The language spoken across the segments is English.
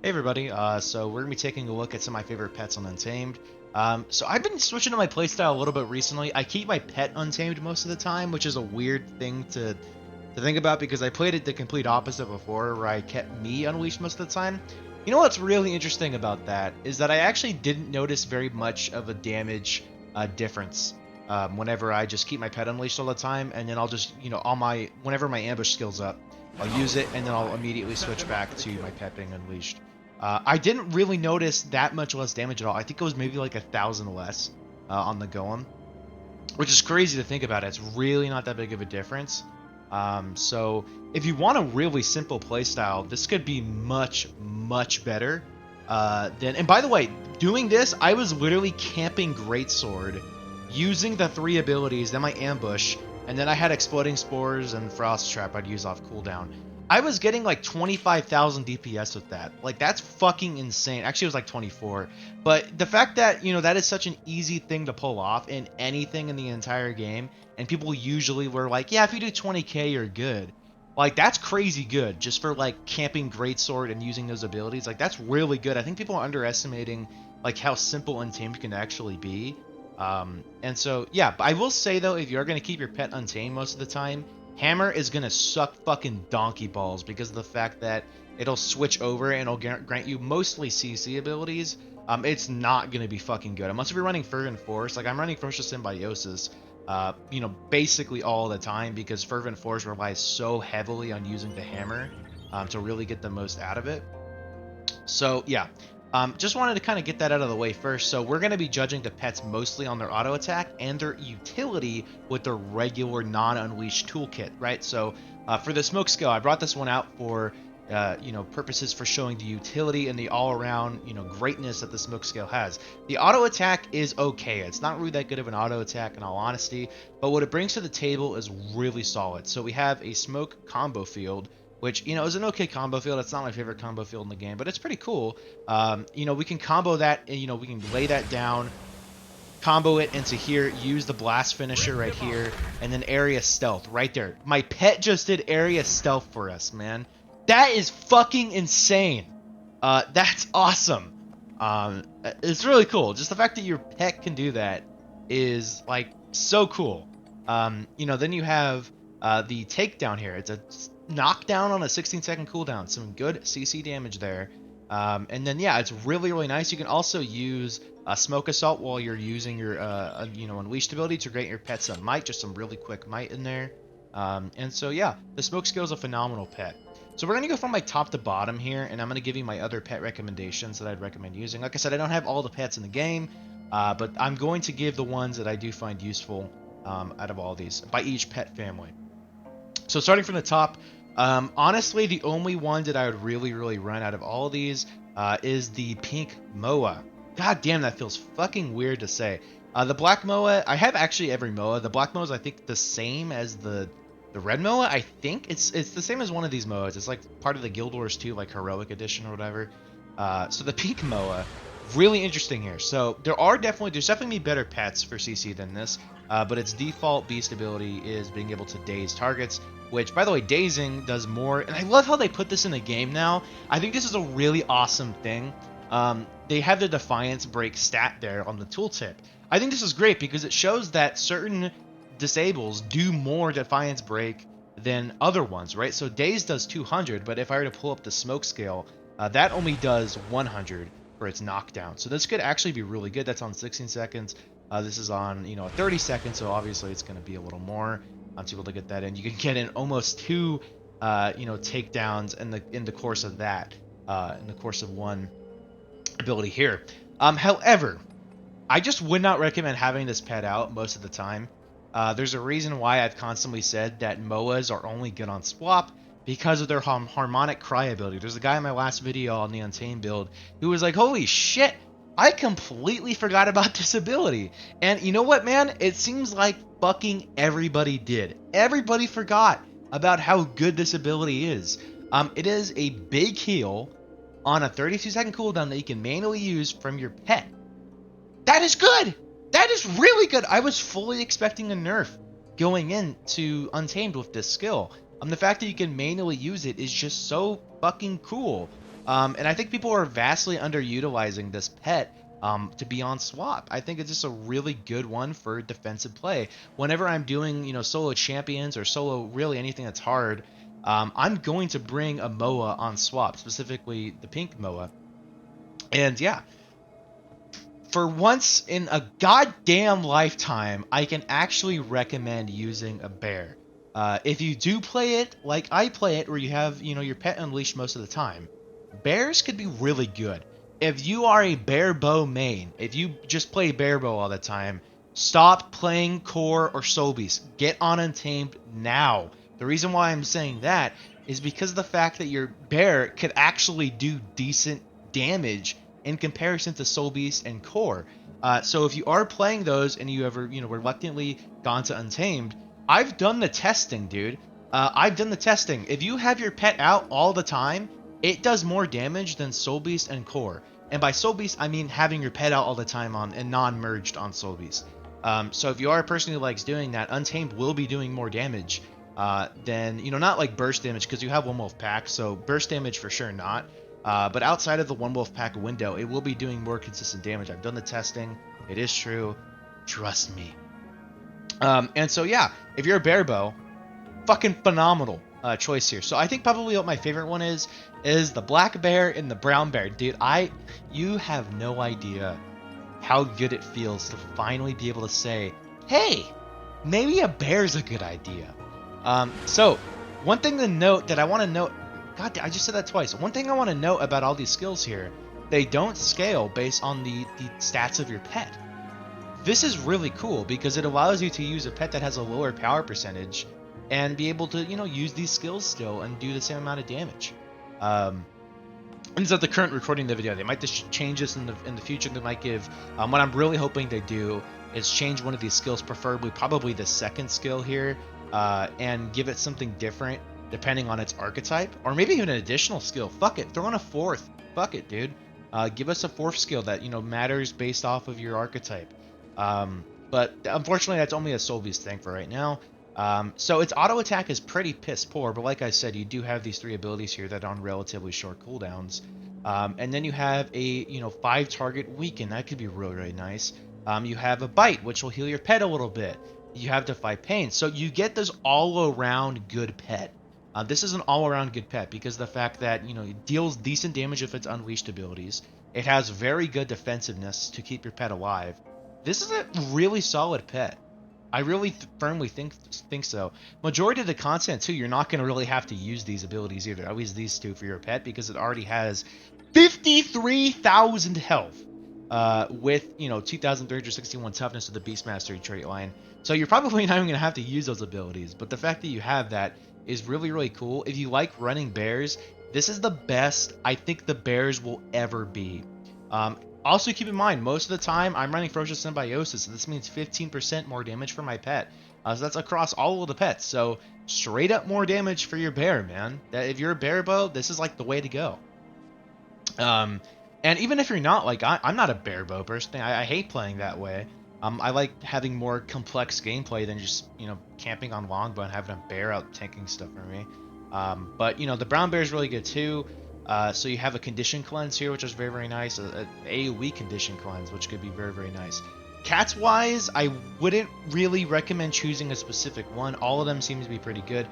Hey everybody, so we're gonna be taking a look at some of my favorite pets on Untamed. So I've been switching to my playstyle a little bit recently. I keep my pet untamed most of the time, which is a weird thing to think about because I played it the complete opposite before, where I kept me unleashed most of the time. You know what's really interesting about that is that I actually didn't notice very much of a damage difference whenever I just keep my pet unleashed all the time, and then I'll just, all my whenever my ambush skills up, I'll use it, and then I'll immediately switch back to my pet being unleashed. I didn't really notice that much less damage at all. I think it was maybe like 1,000 less on the golem, which is crazy to think about. It's really not that big of a difference. So if you want a really simple playstyle, this could be much better than. And by the way, doing this, I was literally camping Greatsword, using the 3 abilities, then my ambush, and then I had exploding spores and frost trap I'd use off cooldown. I was getting like 25,000 DPS with that. Like, that's fucking insane. Actually, it was like 24. But the fact that, that is such an easy thing to pull off in anything in the entire game, and people usually were like, yeah, if you do 20k, you're good. Like, that's crazy good just for, like, camping Greatsword and using those abilities. Like, that's really good. I think people are underestimating, like, how simple Untamed can actually be. And so, yeah, but I will say, though, if you're going to keep your pet untamed most of the time, Hammer is going to suck fucking donkey balls because of the fact that it'll switch over and it'll grant you mostly CC abilities. It's not going to be fucking good. Unless if you're running Fervent Force, like I'm running Ferocious Symbiosis, basically all the time because Fervent Force relies so heavily on using the Hammer to really get the most out of it. So, yeah. Just wanted to kind of get that out of the way first. So we're going to be judging the pets mostly on their auto attack and their utility with their regular non-unleashed toolkit, right? So for the smoke skill, I brought this one out for purposes for showing the utility and the all-around greatness that the smoke scale has. The auto attack is okay. It's not really that good of an auto attack in all honesty, but what it brings to the table is really solid. So we have a smoke combo field, which is an okay combo field. It's not my favorite combo field in the game, but it's pretty cool. We can combo that, and we can lay that down, combo it into here, use the blast finisher right here, and then area stealth right there. My pet just did area stealth for us, man. That is fucking insane. That's awesome. It's really cool. Just the fact that your pet can do that is like so cool. Then you have the takedown here. It's a knockdown on a 16-second cooldown. Some good CC damage there. And then yeah, it's really nice. You can also use smoke assault while you're using your unleashed ability to grant your pet some might, just some really quick might in there. And so yeah, the smoke skill is a phenomenal pet. So we're gonna go from like top to bottom here, and I'm gonna give you my other pet recommendations that I'd recommend using. Like I said, I don't have all the pets in the game, but I'm going to give the ones that I do find useful out of all these by each pet family. So starting from the top, honestly, the only one that I would really run out of all of these is the pink Moa. God damn, that feels fucking weird to say. The black Moa, I have actually every Moa. The black Moa is, I think, the same as the red Moa. I think it's the same as one of these Moas. It's like part of the Guild Wars 2, like Heroic Edition or whatever. So the pink Moa, really interesting here. So there's definitely better pets for CC than this, but its default beast ability is being able to daze targets, which, by the way, dazing does more, and I love how they put this in the game now. I think this is a really awesome thing. They have the Defiance Break stat there on the tooltip. I think this is great because it shows that certain disables do more Defiance Break than other ones, right? So Daze does 200, but if I were to pull up the smoke scale, that only does 100 for its knockdown. So this could actually be really good. That's on 16 seconds. This is on 30 seconds, so obviously it's going to be a little more to be able to get that in. You can get in almost 2 takedowns in the course of that, in the course of one ability here. However, I just would not recommend having this pet out most of the time. There's a reason why I've constantly said that MOAs are only good on Swap because of their harmonic cry ability. There's a guy in my last video on the Untamed build who was like, holy shit, I completely forgot about this ability. And you know what, man? It seems like fucking everybody did. Everybody forgot about how good this ability is. It is a big heal on a 32-second cooldown that you can manually use from your pet. That is good! That is really good! I was fully expecting a nerf going into Untamed with this skill. The fact that you can manually use it is just so fucking cool. And I think people are vastly underutilizing this pet to be on swap. I think it's just a really good one for defensive play. Whenever I'm doing, solo champions or solo really anything that's hard, I'm going to bring a Moa on swap, specifically the pink Moa. And yeah, for once in a goddamn lifetime, I can actually recommend using a bear. If you do play it like I play it, where you have, your pet unleashed most of the time, bears could be really good. If you are a bear bow main, if you just play bear bow all the time, stop playing core or soul beast. Get on Untamed now. The reason why I'm saying that is because of the fact that your bear could actually do decent damage in comparison to Soul Beast and Core. So if you are playing those and you ever, reluctantly gone to Untamed, I've done the testing, dude. I've done the testing. If you have your pet out all the time, it does more damage than Soul Beast and Core. And by Soul Beast, I mean having your pet out all the time on and non-merged on Soul Beast. So if you are a person who likes doing that, Untamed will be doing more damage than, not like burst damage because you have one wolf pack, so burst damage for sure not. But outside of the one wolf pack window, it will be doing more consistent damage. I've done the testing. It is true. Trust me. And so yeah, if you're a bear bow, fucking phenomenal choice here. So I think probably what my favorite one is the black bear and the brown bear. Dude, you have no idea how good it feels to finally be able to say, hey, maybe a bear's a good idea. So one thing to note that I want to note, God, I just said that twice. One thing I want to note about all these skills here, they don't scale based on the stats of your pet. This is really cool because it allows you to use a pet that has a lower power percentage and be able to, use these skills still and do the same amount of damage. And so at the current recording of the video, they might just change this in the future. They might give, what I'm really hoping they do is change one of these skills, preferably probably the second skill here, and give it something different depending on its archetype, or maybe even an additional skill. Fuck it, throw in a fourth. Fuck it, dude. Give us a fourth skill that matters based off of your archetype. But unfortunately, that's only a Soul Beast thing for right now. So its auto attack is pretty piss poor, but like I said, you do have these 3 abilities here that are on relatively short cooldowns. And then you have a 5 target weaken. That could be really, really nice. You have a bite, which will heal your pet a little bit. You have Defy Pain, so you get this all-around good pet. This is an all-around good pet because of the fact that it deals decent damage with its unleashed abilities. It has very good defensiveness to keep your pet alive. This is a really solid pet. I really firmly think so. Majority of the content too, you're not going to really have to use these abilities either. At least these two for your pet because it already has 53,000 health. With 2,361 toughness of the Beast Mastery trait line. So you're probably not even going to have to use those abilities, but the fact that you have that is really, really cool. If you like running bears, this is the best I think the bears will ever be. Also keep in mind, most of the time I'm running Ferocious Symbiosis, so this means 15% more damage for my pet. So that's across all of the pets, so straight up more damage for your bear, man. If you're a bear bow, this is like the way to go. And even if you're not, like, I'm not a bear bow person. I hate playing that way. I like having more complex gameplay than just, camping on longbow and having a bear out tanking stuff for me. But, the brown bear is really good too. So you have a condition cleanse here, which is very, very nice. A AoE condition cleanse, which could be very, very nice. Cats wise, I wouldn't really recommend choosing a specific one. All of them seem to be pretty good.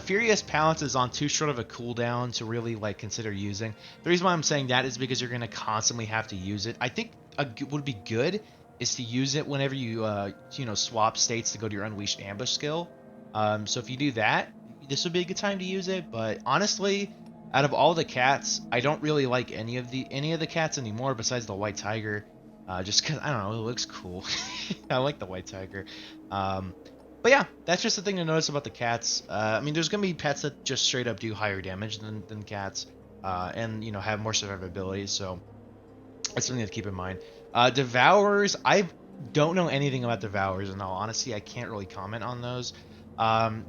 Furious Pounce is on too short of a cooldown to really consider using. The reason why I'm saying that is because you're going to constantly have to use it. I think what would be good is to use it whenever you swap states to go to your Unleashed Ambush skill. So if you do that, this would be a good time to use it. But honestly, out of all the cats, I don't really like any of the cats anymore besides the White Tiger. Just because, I don't know, it looks cool. I like the White Tiger. But yeah, that's just the thing to notice about the cats. I mean, there's going to be pets that just straight up do higher damage than cats. And, have more survivability, so that's something to keep in mind. Devourers, I don't know anything about Devourers, in all honesty. I can't really comment on those.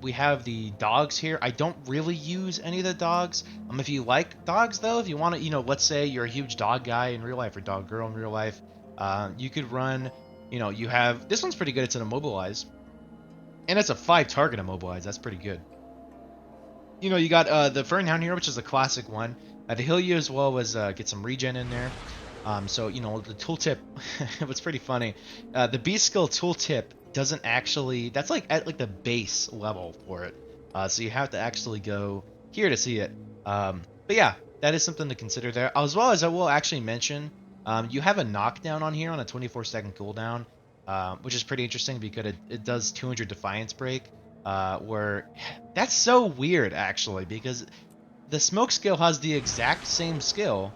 We have the dogs here. I don't really use any of the dogs. If you like dogs, though, if you want to, let's say you're a huge dog guy in real life or dog girl in real life, you could run, you have, this one's pretty good. It's an Immobilize. And it's a 5 target Immobilize. That's pretty good. You got the Fernhound here, which is a classic one. To heal you as well as get some regen in there. So, you know, the tooltip, what's pretty funny, the beast skill tooltip doesn't actually, that's like at like the base level for it. So you have to actually go here to see it. But yeah, that is something to consider there. As well as I will actually mention, you have a knockdown on here on a 24-second cooldown, which is pretty interesting because it does 200 Defiance Break, where that's so weird actually, because the smoke skill has the exact same skill,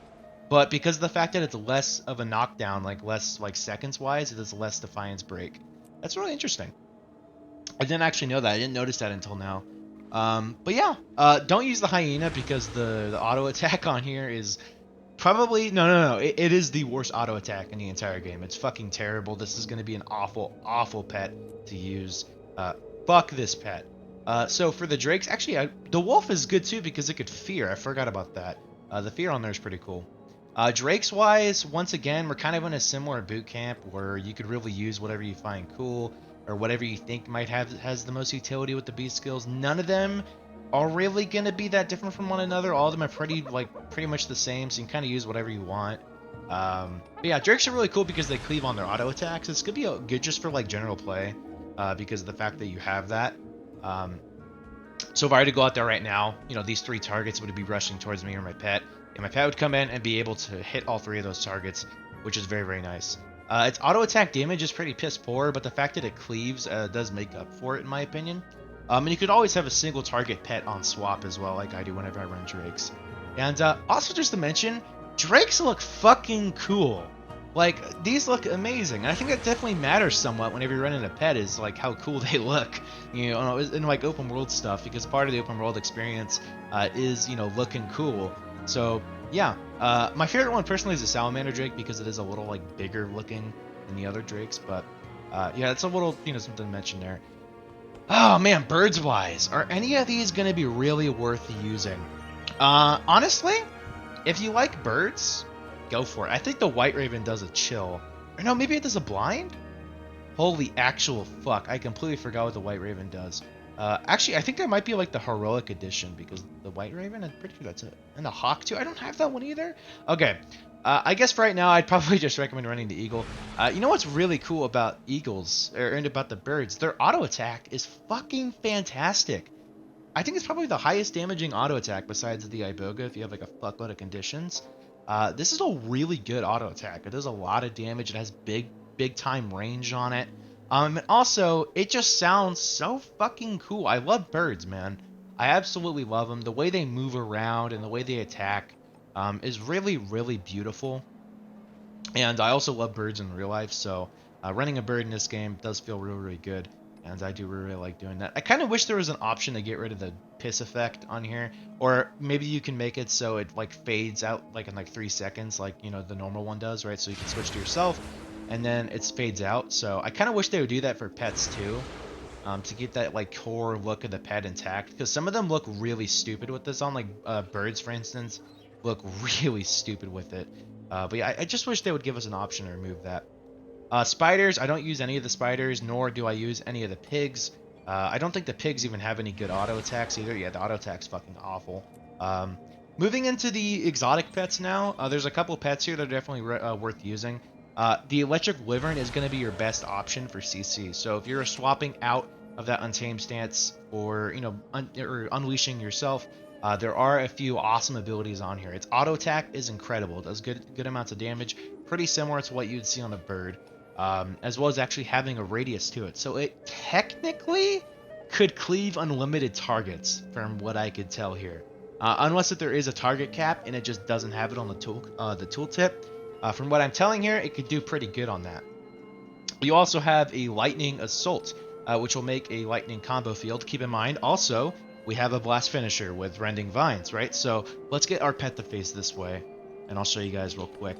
but because of the fact that it's less of a knockdown, like less like seconds wise, it does less Defiance Break. That's really interesting. I didn't actually know that. I didn't notice that until now. But yeah, don't use the hyena because the auto attack on here is probably no. It is the worst auto attack in the entire game. It's fucking terrible. This is going to be an awful pet to use. Fuck this pet. So for the drakes, actually, the wolf is good too because it could fear. I forgot about that. The fear on there is pretty cool. Drakes wise, once again, we're kind of in a similar boot camp where you could really use whatever you find cool or whatever you think might have has the most utility with the beast skills. None of them are really gonna be that different from one another. All of them are pretty much the same, so you can kind of use whatever you want. But yeah, drakes are really cool because they cleave on their auto attacks. It's gonna be good just for like general play, because of the fact that you have that. So if I were to go out there right now, you know, these three targets would be rushing towards me or my pet, and my pet would come in and be able to hit all three of those targets, which is very nice. Its auto attack damage is pretty piss poor, but the fact that it cleaves does make up for it in my opinion. And you could always have a single target pet on swap as well, like I do whenever I run drakes. And also just to mention, drakes look fucking cool. Like, these look amazing. And I think that definitely matters somewhat whenever you're running a pet, is like how cool they look, you know, in like open world stuff, because part of the open world experience is, you know, looking cool. So yeah, my favorite one personally is the salamander drake because it is a little like bigger looking than the other drakes. But yeah, it's a little, you know, something to mention there. Oh man, birds wise, are any of these going to be really worth using? Honestly, if you like birds, go for it. I think the white raven does a chill. Or no, maybe it does a blind? Holy actual fuck, I completely forgot what the white raven does. Actually, I think that might be like the heroic edition because the white raven, I'm pretty sure that's it. And the hawk too, I don't have that one either. Okay, I guess for right now, I'd probably just recommend running the eagle. You know what's really cool about eagles, and about the birds? Their auto attack is fucking fantastic. I think it's probably the highest damaging auto attack besides the Iboga if you have like a fuckload of conditions. This is a really good auto attack. It does a lot of damage. It has big time range on it. And also, it just sounds so fucking cool. I love birds, man. I absolutely love them. The way they move around and the way they attack is really beautiful. And I also love birds in real life, so running a bird in this game does feel really good. And I do really like doing that. I kind of wish there was an option to get rid of the piss effect on here, or maybe you can make it so it like fades out like in like 3 seconds, like, you know, the normal one does, right? So you can switch to yourself, and then it fades out. So I kind of wish they would do that for pets too, to get that like core look of the pet intact. Because some of them look really stupid with this on, like birds, for instance, look really stupid with it. But yeah, I just wish they would give us an option to remove that. Spiders, I don't use any of the spiders, nor do I use any of the pigs. I don't think the pigs even have any good auto attacks either. Yeah, the auto attack's fucking awful. Moving into the exotic pets now, there's a couple pets here that are definitely worth using. The electric wyvern is going to be your best option for CC. So if you're swapping out of that untamed stance or, you know, or unleashing yourself, there are a few awesome abilities on here. Its auto attack is incredible. It does good amounts of damage, pretty similar to what you'd see on a bird. As well as actually having a radius to it. So it technically could cleave unlimited targets from what I could tell here. Unless if there is a target cap and it just doesn't have it on the tooltip. From what I'm telling here, it could do pretty good on that. You also have a lightning assault, which will make a lightning combo field. Keep in mind, also, we have a blast finisher with rending vines, right? So let's get our pet to face this way, and I'll show you guys real quick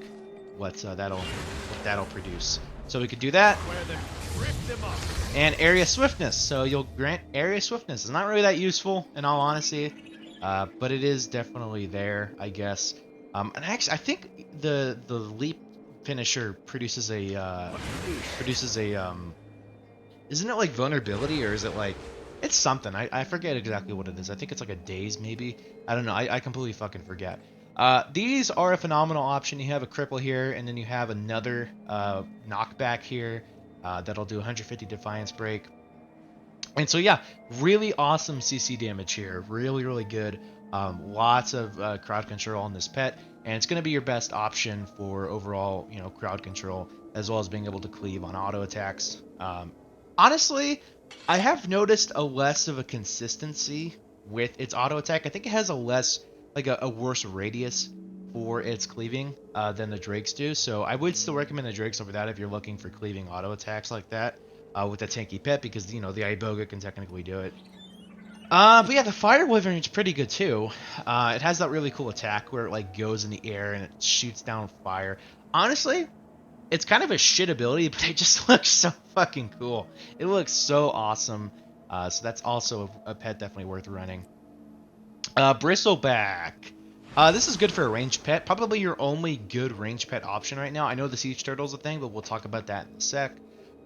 what that'll produce. So we could do that, and area swiftness. So you'll grant area swiftness. It's not really that useful, in all honesty, but it is definitely there, I guess. And actually, I think the leap finisher produces a isn't it like vulnerability, or is it like, it's something. I forget exactly what it is. I think it's like a daze maybe. I don't know. I completely fucking forget. These are a phenomenal option. You have a cripple here, and then you have another knockback here that'll do 150 defiance break. And so yeah, really awesome CC damage here. Really, really good. Lots of crowd control on this pet, and it's going to be your best option for overall, crowd control, as well as being able to cleave on auto attacks. Honestly, I have noticed a less of a consistency with its auto attack. I think it has a less, like a worse radius for its cleaving than the Drakes do. So I would still recommend the Drakes over that if you're looking for cleaving auto attacks like that with a tanky pet, because the Iboga can technically do it. But yeah, the Fire Wyvern is pretty good too. It has that really cool attack where it like goes in the air and it shoots down fire. Honestly, it's kind of a shit ability, but it just looks so fucking cool. It looks so awesome. So that's also a pet definitely worth running. Bristleback. This is good for a ranged pet. Probably your only good ranged pet option right now. I know the Siege Turtle's a thing, but we'll talk about that in a sec.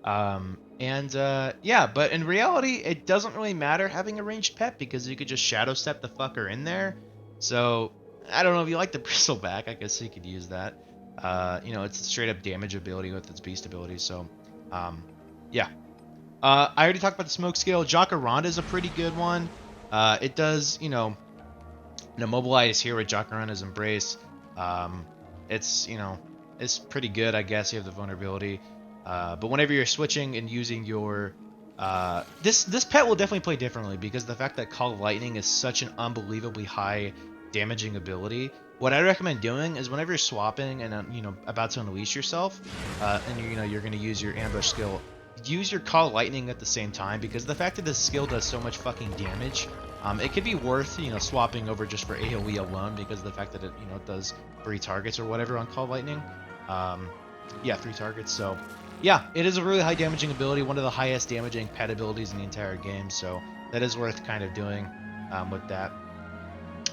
Yeah, but in reality, it doesn't really matter having a ranged pet because you could just Shadow Step the fucker in there. So, I don't know if you like the Bristleback. I guess you could use that. It's a straight up damage ability with its beast ability, so, yeah. I already talked about the Smoke Scale. Jacaranda is a pretty good one. It does, mobilize here with Jacaranda's Embrace. It's pretty good, I guess. You have the vulnerability. But whenever you're switching and using your... this pet will definitely play differently because the fact that Call of Lightning is such an unbelievably high damaging ability. What I recommend doing is whenever you're swapping and about to unleash yourself, and you're going to use your ambush skill, use your Call of Lightning at the same time, because the fact that this skill does so much fucking damage, it could be worth swapping over just for AoE alone because of the fact that it does 3 targets or whatever on Call of Lightning. Yeah, 3 targets. So yeah, it is a really high damaging ability, one of the highest damaging pet abilities in the entire game. So that is worth kind of doing with that.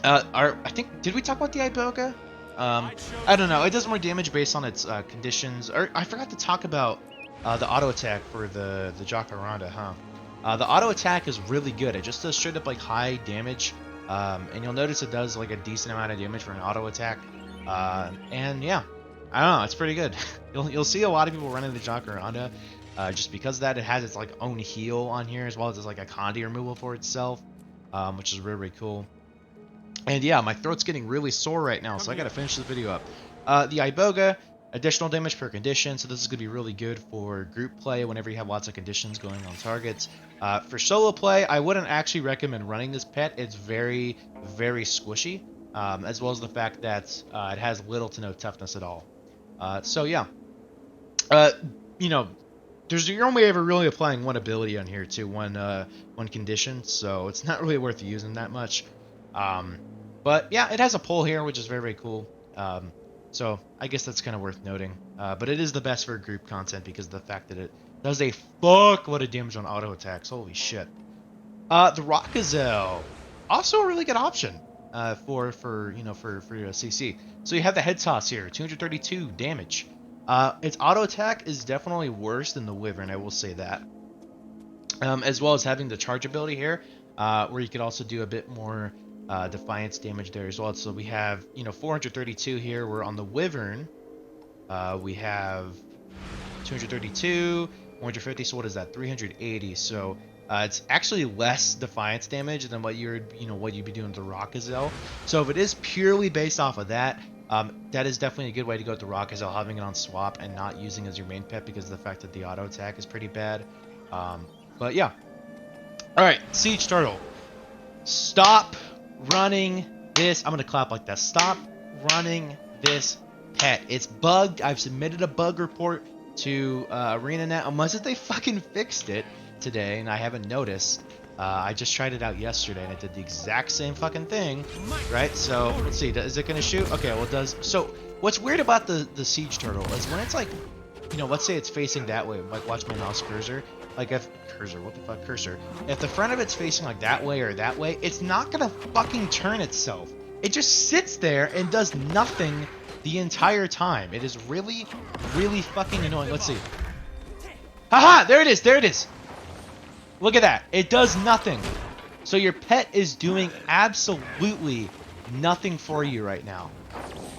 I think, did we talk about the Iboga? I don't know. It does more damage based on its conditions. Or I forgot to talk about the auto attack for the Jacaranda, huh? The auto attack is really good. It just does straight up like high damage, and you'll notice it does like a decent amount of damage for an auto attack. And yeah, I don't know. It's pretty good. you'll see a lot of people running the Jacaranda just because of that. It has its like own heal on here as well as it's like a Condi removal for itself, which is really, really cool. And yeah, my throat's getting really sore right now, so I gotta finish this video up. The Iboga, additional damage per condition, so this is gonna be really good for group play whenever you have lots of conditions going on targets. For solo play, I wouldn't actually recommend running this pet. It's very, very squishy, as well as the fact that it has little to no toughness at all. So yeah, you're only ever really applying one ability on here to one condition, so it's not really worth using that much. But yeah, it has a pull here, which is very, very cool. So I guess that's kind of worth noting. But it is the best for group content because of the fact that it does a fuckload of damage on auto attacks. Holy shit. The Rock Gazelle, also a really good option for CC. So you have the head toss here, 232 damage. Its auto attack is definitely worse than the Wyvern, I will say that. As well as having the charge ability here, where you could also do a bit more defiance damage there as well. So we have 432 here. We're on the Wyvern. We have 232, 150. So what is that? 380. So it's actually less defiance damage than what you'd be doing with the Rock Gazelle. So if it is purely based off of that, that is definitely a good way to go with the Rock Gazelle, having it on swap and not using as your main pet because of the fact that the auto attack is pretty bad. But yeah. All right, Siege Turtle. Stop running this. I'm gonna clap like that. Stop running this pet. It's bugged. I've submitted a bug report to ArenaNet, unless if they fucking fixed it today and I haven't noticed. I just tried it out yesterday and it did the exact same fucking thing, right? So let's see, is it gonna shoot? Okay, well it does. So what's weird about the Siege Turtle is when it's like, let's say it's facing that way, like watch my mouse cursor, like if cursor, if the front of it's facing like that way or that way, it's not gonna fucking turn itself. It just sits there and does nothing the entire time. It is really, really fucking annoying. Let's see. Haha, there it is. Look at that. It does nothing. So your pet is doing absolutely nothing for you right now.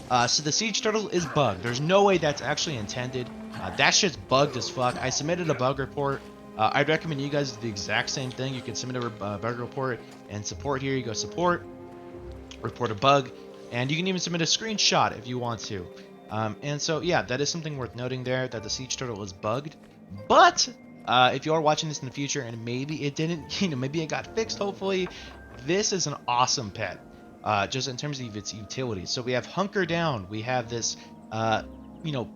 So the siege turtle is bugged. There's no way that's actually intended. That shit's bugged as fuck. I submitted a bug report. I'd recommend you guys do the exact same thing. You can submit a bug report and support here. You go support, report a bug, and you can even submit a screenshot if you want to. And so yeah, that is something worth noting there, that the siege turtle is bugged. But if you are watching this in the future and maybe it didn't, maybe it got fixed, hopefully, this is an awesome pet. Just in terms of its utility. So we have Hunker Down. We have this,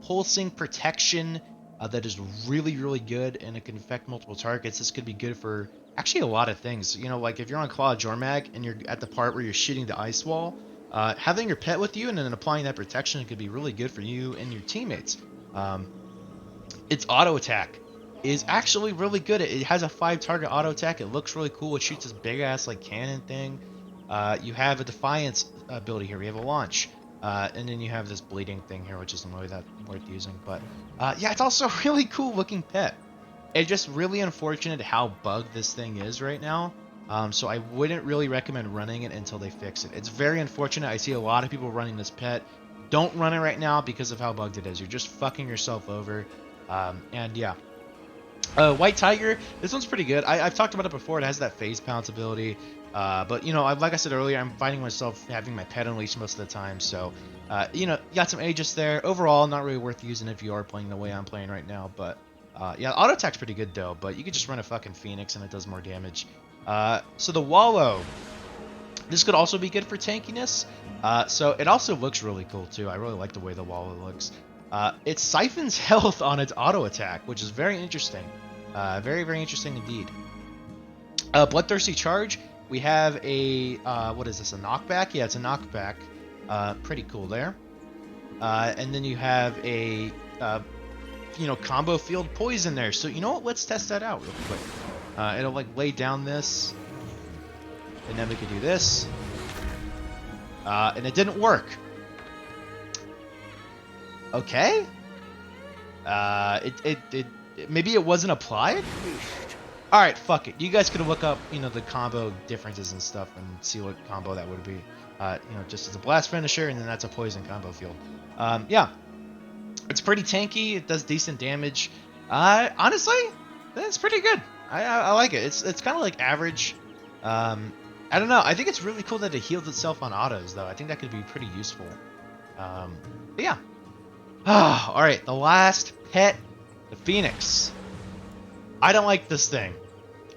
pulsing protection that is really, really good, and it can affect multiple targets. This could be good for actually a lot of things. Like if you're on Claw Jormag and you're at the part where you're shooting the ice wall, having your pet with you and then applying that protection could be really good for you and your teammates. Its auto attack is actually really good. It has a 5 target auto attack. It looks really cool. It shoots this big ass like cannon thing. You have a Defiance ability here. We have a launch. And then you have this bleeding thing here, which isn't really that worth using. But yeah, it's also a really cool looking pet. It's just really unfortunate how bugged this thing is right now. So I wouldn't really recommend running it until they fix it. It's very unfortunate. I see a lot of people running this pet. Don't run it right now because of how bugged it is. You're just fucking yourself over. And yeah. White Tiger, this one's pretty good. I've talked about it before. It has that phase pounce ability. But, like I said earlier, I'm finding myself having my pet unleashed most of the time. So, you got some Aegis there. Overall, not really worth using if you are playing the way I'm playing right now. But, yeah, auto attack's pretty good, though. But you could just run a fucking Phoenix and it does more damage. So the Wallow. This could also be good for tankiness. So it also looks really cool, too. I really like the way the Wallow looks. It siphons health on its auto attack, which is very interesting. Very, very interesting indeed. Bloodthirsty Charge. We have a, what is this, a knockback? Yeah, it's a knockback. Pretty cool there. And then you have a, combo field poison there. So, you know what? Let's test that out real quick. It'll, lay down this. And then we could do this. And it didn't work. Okay. Maybe it wasn't applied? Alright, fuck it. You guys could look up, the combo differences and stuff and see what combo that would be. Just as a blast finisher, and then that's a poison combo field. Yeah. It's pretty tanky. It does decent damage. Honestly, it's pretty good. I like it. It's kind of like average. I don't know. I think it's really cool that it heals itself on autos, though. I think that could be pretty useful. But yeah. Alright, the last pet, the Phoenix. I don't like this thing.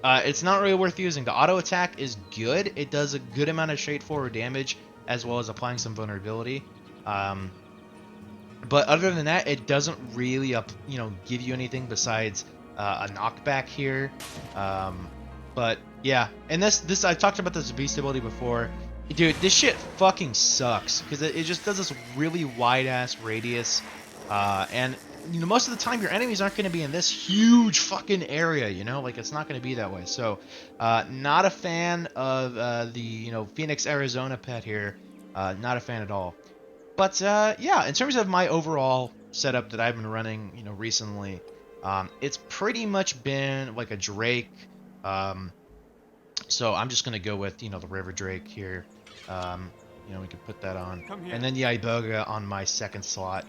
It's not really worth using. The auto attack is good. It does a good amount of straightforward damage, as well as applying some vulnerability. But other than that, it doesn't really, give you anything besides a knockback here. But yeah, and this I've talked about this beast ability before. Dude, this shit fucking sucks because it just does this really wide ass radius, and most of the time your enemies aren't going to be in this huge fucking area. It's not going to be that way. So, not a fan of the Phoenix Arizona pet here. Not a fan at all. But yeah, in terms of my overall setup that I've been running, recently, it's pretty much been like a Drake. So I'm just gonna go with the River Drake here. We can put that on, and then the Iboga on my second slot,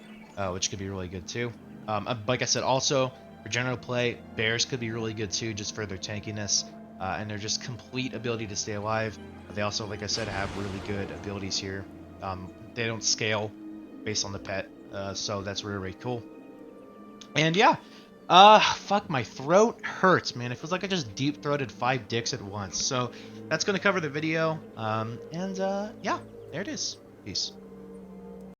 which could be really good too. Like I said, also for general play, Bears could be really good too, just for their tankiness and their just complete ability to stay alive. They also, like I said, have really good abilities here. They don't scale based on the pet, so that's really, really cool. And yeah. Fuck, my throat hurts, man. It feels like I just deep-throated 5 dicks at once. So, that's gonna cover the video. Yeah, there it is. Peace.